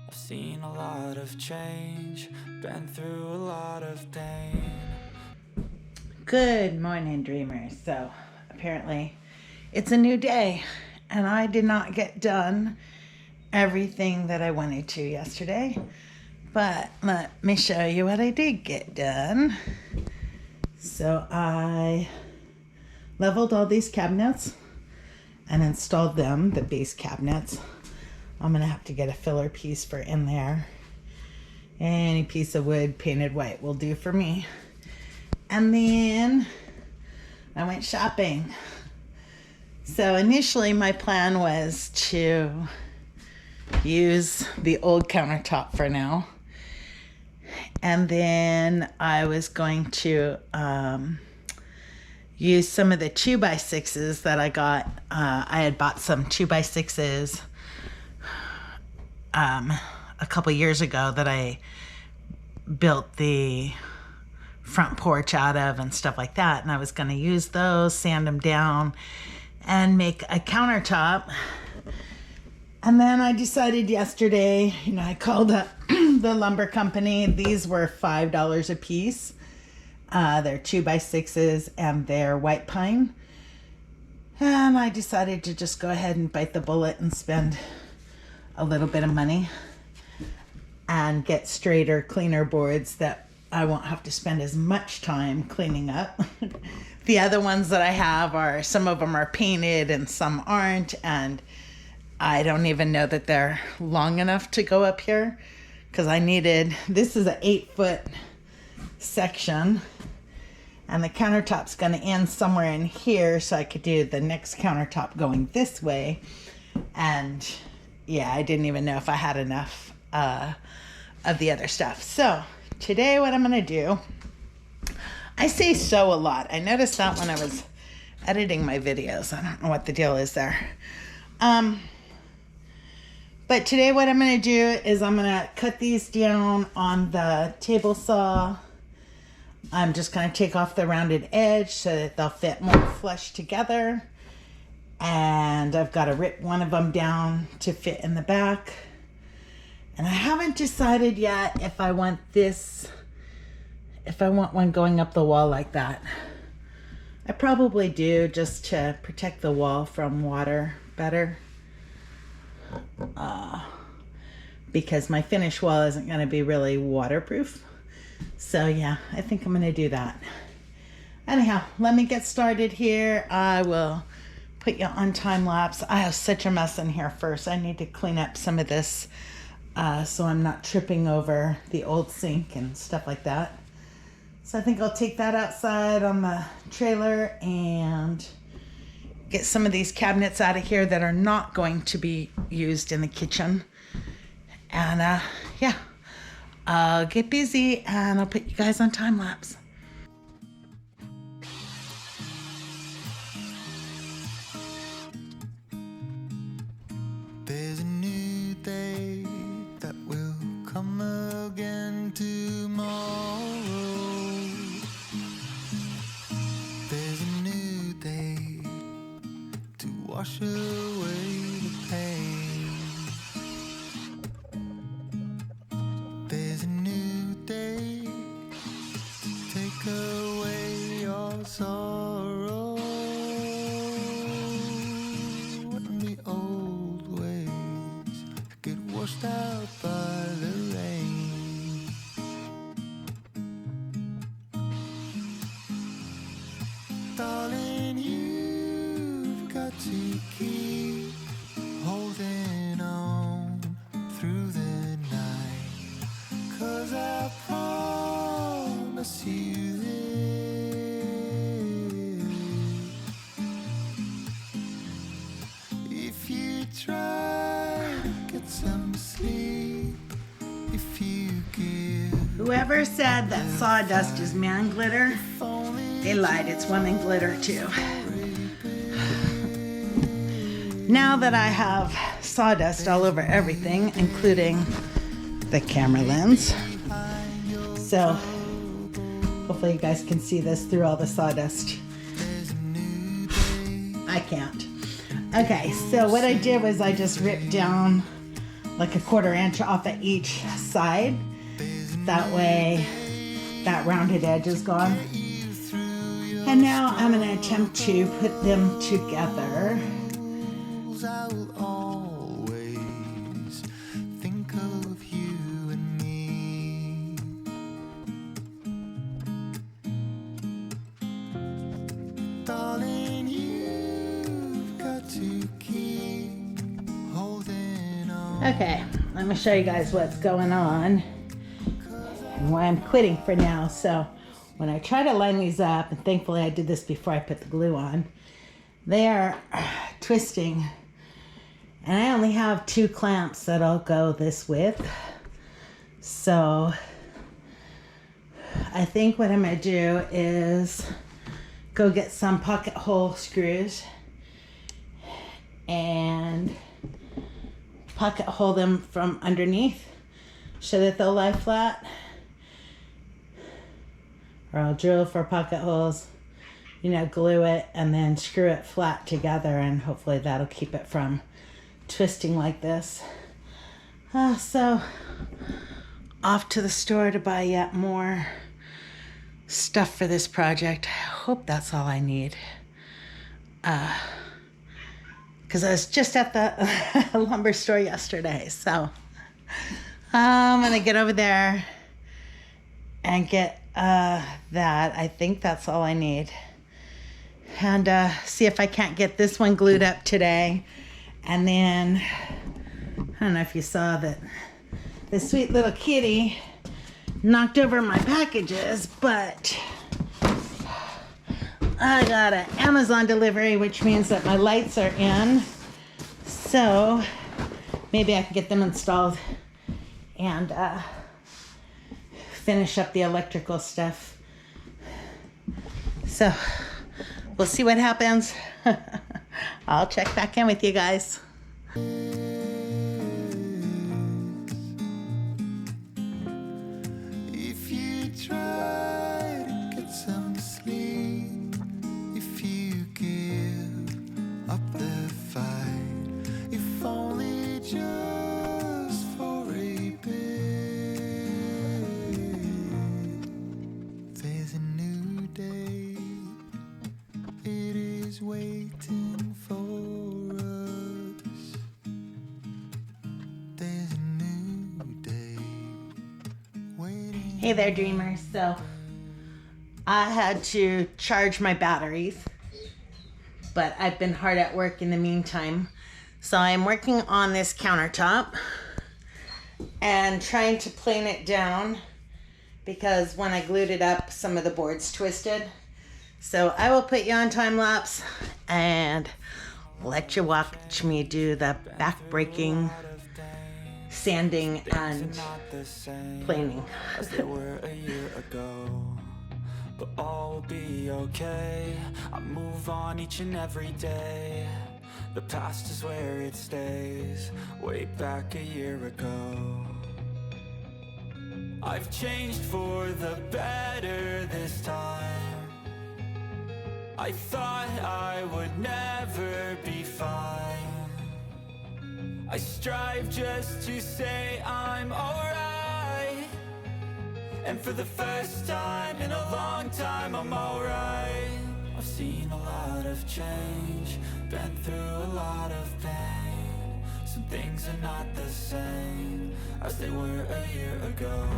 I've seen a lot of change, been through a lot of pain. Good morning, dreamers. So apparently it's a new day and I did not get done everything that I wanted to yesterday, but let me show you what I did get done. So I leveled all these cabinets and installed them, the base cabinets. I'm gonna have to get a filler piece for in there. Any piece of wood painted white will do for me. And then I went shopping. So initially my plan was to use the old countertop for now. And then I was going to use some of the 2x6s that I got. I had bought some 2x6s a couple years ago that I built the front porch out of and stuff like that, and I was going to use those, sand them down, and make a countertop. And then I decided yesterday, I called up the lumber company. These were $5 a piece. They're 2x6s and they're white pine. And I decided to just go ahead and bite the bullet and spend a little bit of money and get straighter, cleaner boards that I won't have to spend as much time cleaning up. The other ones that I have some of them are painted and some aren't, and I don't even know that they're long enough to go up here because this is an 8-foot section, and the countertop's going to end somewhere in here, so I could do the next countertop going this way. And yeah, I didn't even know if I had enough of the other stuff. So today what I'm going to do, I say so a lot. I noticed that when I was editing my videos. I don't know what the deal is there. But today what I'm going to do is I'm going to cut these down on the table saw. I'm just going to take off the rounded edge so that they'll fit more flush together. And I've got to rip one of them down to fit in the back. And I haven't decided yet if I want one going up the wall like that. I probably do, just to protect the wall from water better. Because my finish wall isn't going to be really waterproof. So yeah, I think I'm going to do that. Anyhow, let me get started here. I will put you on time lapse. I have such a mess in here first. I need to clean up some of this so I'm not tripping over the old sink and stuff like that. So I think I'll take that outside on the trailer and get some of these cabinets out of here that are not going to be used in the kitchen. And yeah, I'll get busy and I'll put you guys on time lapse. There's a new day that will come again tomorrow. There's a new day to wash away the pain. There's a new day to take away your sorrow. And the old ways get washed out by the rain. Darling, you've got to keep holding on through the night, 'cause I promise you this. If you try to get some sleep, if you give, Whoever said that sawdust is man glitter, they lied. It's woman glitter too. Now that I have sawdust all over everything, including the camera lens, so hopefully you guys can see this through all the sawdust. I can't. Okay, so what I did was I just ripped down like a 1/4 inch off of each side. That way that rounded edge is gone. And now I'm going to attempt to put them together. I will always think of you and me. Darling, you've got to keep holding on. Okay, let me show you guys what's going on and why I'm quitting for now. So when I try to line these up, and thankfully I did this before I put the glue on, they are twisting. And I only have 2 clamps that I'll go this with. So I think what I'm going to do is go get some pocket hole screws and pocket hole them from underneath so that they'll lie flat. Or I'll drill for pocket holes, glue it and then screw it flat together, and hopefully that'll keep it from twisting like this. So off to the store to buy yet more stuff for this project. I hope that's all I need. Because I was just at the lumber store yesterday. So I'm going to get over there and get that. I think that's all I need. And see if I can't get this one glued up today. And then, I don't know if you saw that this sweet little kitty knocked over my packages, but I got an Amazon delivery, which means that my lights are in. So maybe I can get them installed and finish up the electrical stuff. So we'll see what happens. I'll check back in with you guys. If you try to get some sleep, if you give up the fight, if only just for a bit, there's a new day. It is waiting for us. There's a new day waiting. Hey there, dreamers. So I had to charge my batteries, but I've been hard at work in the meantime. So I'm working on this countertop and trying to plane it down because when I glued it up, some of the boards twisted. So I will put you on time lapse and let you watch me do the back-breaking sanding and planing. As they were a year ago, but all will be okay. I move on each and every day. The past is where it stays. Way back a year ago, I've changed for the better this time. I thought I would never be fine. I strive just to say I'm alright. And for the first time in a long time, I'm alright. I've seen a lot of change, been through a lot of pain. Some things are not the same as they were a year ago,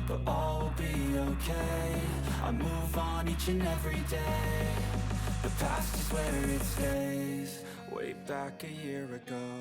but all will be okay. I move on each and every day. The past is where it stays. Way back a year ago.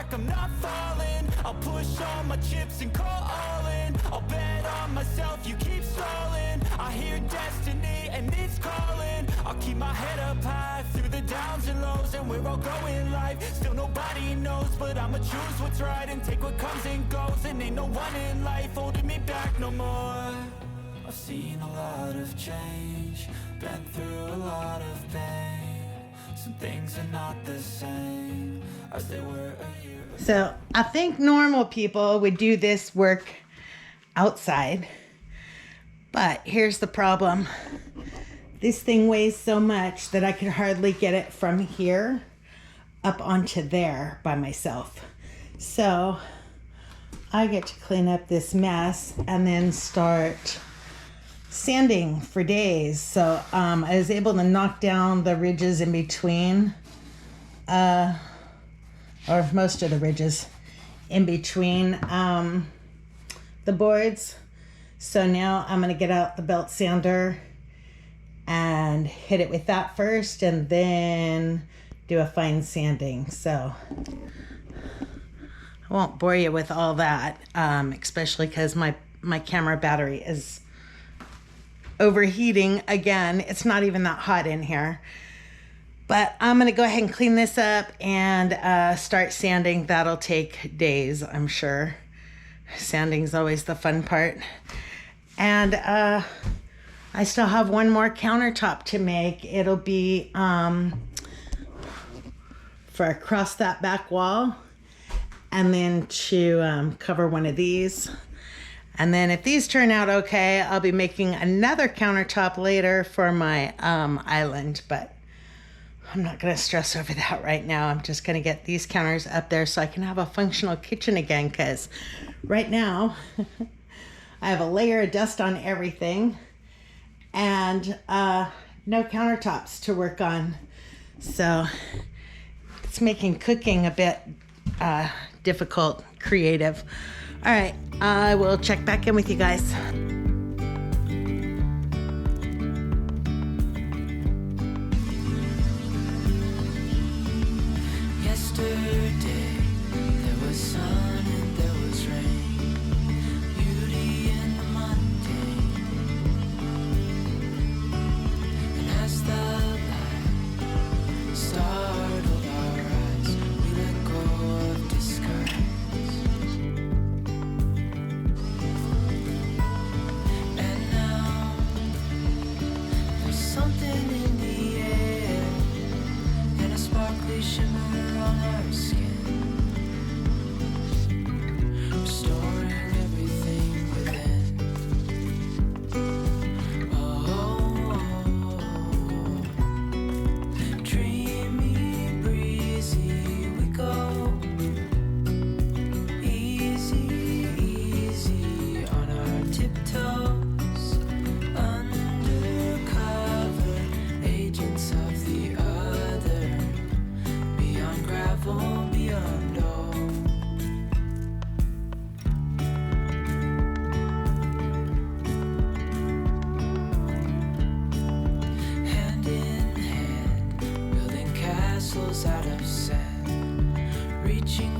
I'm not falling. I'll push all my chips and call all in. I'll bet on myself, you keep stalling. I hear destiny and it's calling. I'll keep my head up high through the downs and lows, and we're all going life. Still nobody knows, but I'ma choose what's right and take what comes and goes. And ain't no one in life holding me back no more. I've seen a lot of change, change. Been through a lot of pain. Some things are not the same as they were a year ago. So I think normal people would do this work outside, but here's the problem. This thing weighs so much that I could hardly get it from here up onto there by myself. So I get to clean up this mess and then start sanding for days. So I was able to knock down the ridges in between, or most of the ridges in between the boards. So now I'm going to get out the belt sander and hit it with that first and then do a fine sanding. So I won't bore you with all that, especially because my camera battery is overheating again. It's not even that hot in here. But I'm going to go ahead and clean this up and start sanding. That'll take days, I'm sure. Sanding's always the fun part. And I still have one more countertop to make. It'll be for across that back wall, and then to cover one of these. And then if these turn out okay, I'll be making another countertop later for my island, but I'm not going to stress over that right now. I'm just going to get these counters up there so I can have a functional kitchen again, because right now I have a layer of dust on everything and no countertops to work on. So it's making cooking a bit difficult, creative. All right, I will check back in with you guys. Yesterday, there was sun and there was rain, beauty in the mundane. And as the light startled our eyes, we let go of disguise. And now, there's something in the air, and a sparkly shimmer on our skin, restoring everything within. Oh, dreamy, breezy, we go. Easy, easy on our tiptoes, undercover agents of the other. Beyond gravel, beyond all. Hand in hand, building castles out of sand, reaching